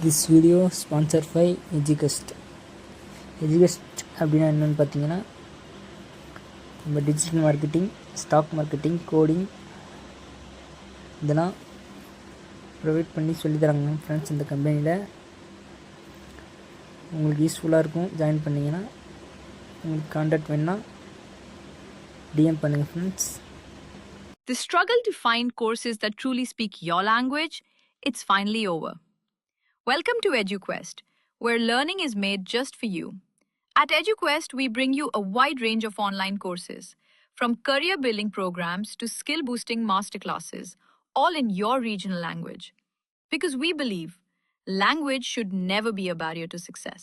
This video sponsored by EduQuest. EduQuest அப்படின்னா என்னென்னு பார்த்தீங்கன்னா, நம்ம digital marketing, stock marketing, coding இதெல்லாம் ப்ரொவைட் பண்ணி சொல்லித்தராங்க ஃப்ரெண்ட்ஸ். இந்த கம்பெனியில் உங்களுக்கு யூஸ்ஃபுல்லாக இருக்கும். ஜாயின் பண்ணிங்கன்னா உங்களுக்கு கான்டாக்ட் வேணுன்னா டிஎம் பண்ணுங்கள் friends. The struggle to find courses that truly speak your language, it's finally over. Welcome to EduQuest, where learning is made just for you. At EduQuest, we bring you a wide range of online courses, from career-building programs to skill-boosting masterclasses, all in your regional language. Because we believe language should never be a barrier to success.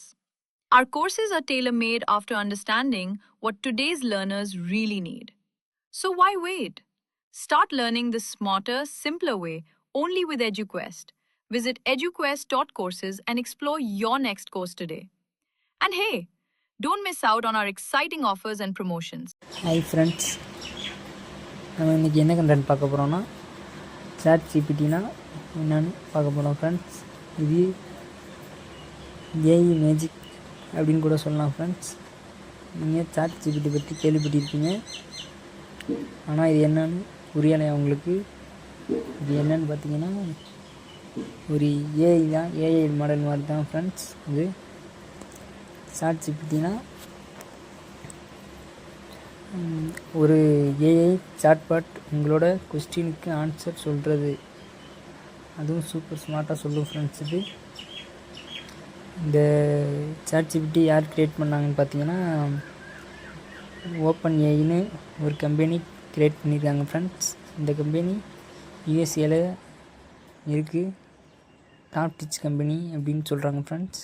Our courses are tailor-made after understanding what today's learners really need. So why wait? Start learning the smarter, simpler way only with EduQuest. Visit eduquest.courses and explore your next course today. And hey, don't miss out on our exciting offers and promotions. Hi friends, நம்ம இன்றைக்கி என்ன content பார்க்க போகிறோன்னா, chat ஜிபிடினா என்னன்னு பார்க்க போகிறோம் friends. இது AI magic அப்படின்னு கூட சொல்லலாம் ஃப்ரெண்ட்ஸ். நீங்கள் சாட் ஜிபிடி பற்றி கேள்விப்பட்டிருப்பீங்க, ஆனால் இது என்னன்னு புரியலை அவங்களுக்கு. இது என்னன்னு பார்த்தீங்கன்னா, ஒரு ஏஐ தான், ஏஐ மாடல் மாதிரி தான் ஃப்ரெண்ட்ஸ். இது சாட் ஜிபிடினா ஒரு ஏஐ சாட்பாட் உங்களோட கொஸ்டினுக்கு ஆன்சர் சொல்கிறது. அதுவும் சூப்பர் ஸ்மார்ட்டாக சொல்லும் ஃப்ரெண்ட்ஸ். இது இந்த சாட் ஜிபிடி யார் க்ரியேட் பண்ணாங்கன்னு பார்த்தீங்கன்னா, ஓப்பன் ஏஐன்னு ஒரு கம்பெனி க்ரியேட் பண்ணியிருக்காங்க ஃப்ரெண்ட்ஸ். இந்த கம்பெனி யூஎஸ்ஏல இருக்குது. டாப் டிச் கம்பெனி அப்படின்னு சொல்கிறாங்க ஃப்ரெண்ட்ஸ்.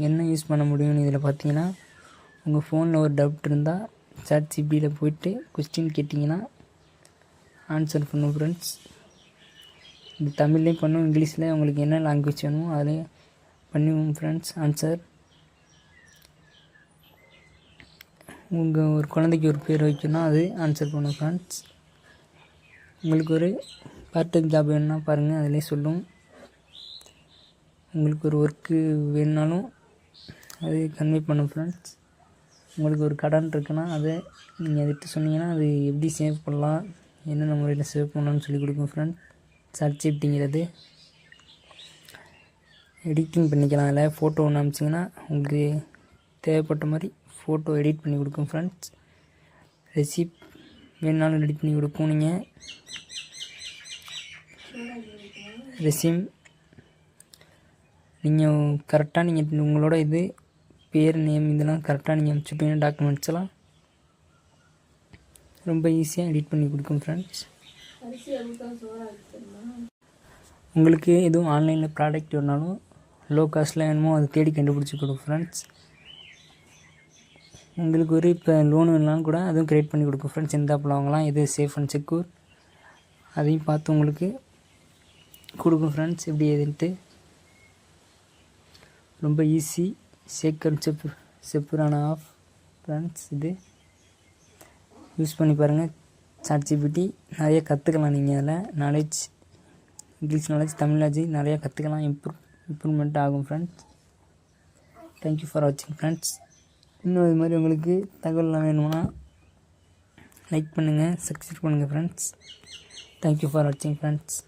என்ன யூஸ் பண்ண முடியும்னு இதில் பார்த்தீங்கன்னா, உங்கள் ஃபோனில் ஒரு டவுட் இருந்தால் சாட் ஜிபிடியில் போய்ட்டு கொஸ்டின் கேட்டிங்கன்னா ஆன்சர் பண்ணும் ஃப்ரெண்ட்ஸ். இது தமிழ்லேயும் பண்ணும், இங்கிலீஷில் உங்களுக்கு என்ன லாங்குவேஜ் வேணுமோ அதிலே பண்ணுவோம் ஃப்ரெண்ட்ஸ் ஆன்சர். உங்கள் ஒரு குழந்தைக்கு ஒரு பேர் வைக்கணும், அது ஆன்சர் பண்ணும் ஃப்ரெண்ட்ஸ். உங்களுக்கு ஒரு பார்ட் டைம் ஜாப் வேணுன்னா பாருங்கள், அதிலே சொல்லும். உங்களுக்கு ஒரு ஒர்க்கு வேணுனாலும் அது கன்வே பண்ணும் ஃப்ரெண்ட்ஸ். உங்களுக்கு ஒரு கடன் இருக்குன்னா அதை நீங்கள் அதுகிட்ட சொன்னீங்கன்னா அது எப்படி சேவ் பண்ணலாம், என்னென்ன முறையில் சேவ் பண்ணலாம்னு சொல்லிக் கொடுக்கும் ஃப்ரெண்ட். சாட் ஜிபிடிங்கிறது எடிட்டிங் பண்ணிக்கலாம். அதில் ஃபோட்டோ ஒன்று அனுப்பிச்சிங்கன்னா உங்களுக்கு தேவைப்பட்ட மாதிரி ஃபோட்டோ எடிட் பண்ணி கொடுக்கும் ஃப்ரெண்ட்ஸ். ரெசிப் வேணுனாலும் எடிட் பண்ணி கொடுக்கும். நீங்கள் ரெசிம் நீங்கள் கரெக்டாக நீங்கள் உங்களோட இது பேர் நேம் இதெல்லாம் கரெக்டாக நீங்கள் அனுப்பிச்சுட்டீங்கன்னா டாக்குமெண்ட்ஸ் எல்லாம் ரொம்ப ஈஸியாக எடிட் பண்ணி கொடுக்கும் ஃப்ரெண்ட்ஸ். உங்களுக்கு எதுவும் ஆன்லைனில் ப்ராடக்ட் வேணாலும் லோ காஸ்ட்டில் வேணுமோ அதை தேடி கண்டுபிடிச்சி கொடுக்கும் ஃப்ரெண்ட்ஸ். உங்களுக்கு ஒரு இப்போ லோன் வேணாலும் கூட அதுவும் க்ரியேட் பண்ணி கொடுக்கும் ஃப்ரெண்ட்ஸ். எந்த ஆப்பில் வாங்கலாம், எது சேஃப் அண்ட் செக்யூர் அதையும் பார்த்து உங்களுக்கு கொடுக்கும் ஃப்ரெண்ட்ஸ். எப்படி எதுன்ட்டு ரொம்ப ஈஸி, சேக் அண்ட் செப்பரான ஆஃப் ஃப்ரெண்ட்ஸ். இது யூஸ் பண்ணி பாருங்கள். சாட் ஜிபிடி நிறைய கற்றுக்கலாம். நீங்கள் அதில் knowledge, English knowledge, Tamil knowledge நிறையா கற்றுக்கலாம். இம்ப்ரூவ்மெண்ட் ஆகும் ஃப்ரெண்ட்ஸ். தேங்க்யூ ஃபார் வாட்சிங் ஃப்ரெண்ட்ஸ். இன்னும் இது மாதிரி உங்களுக்கு தகவல்லாம் வேணும்னா லைக் பண்ணுங்கள், சப்ஸ்கிரைப் பண்ணுங்கள் ஃப்ரெண்ட்ஸ். தேங்க்யூ ஃபார் வாட்சிங் ஃப்ரெண்ட்ஸ்.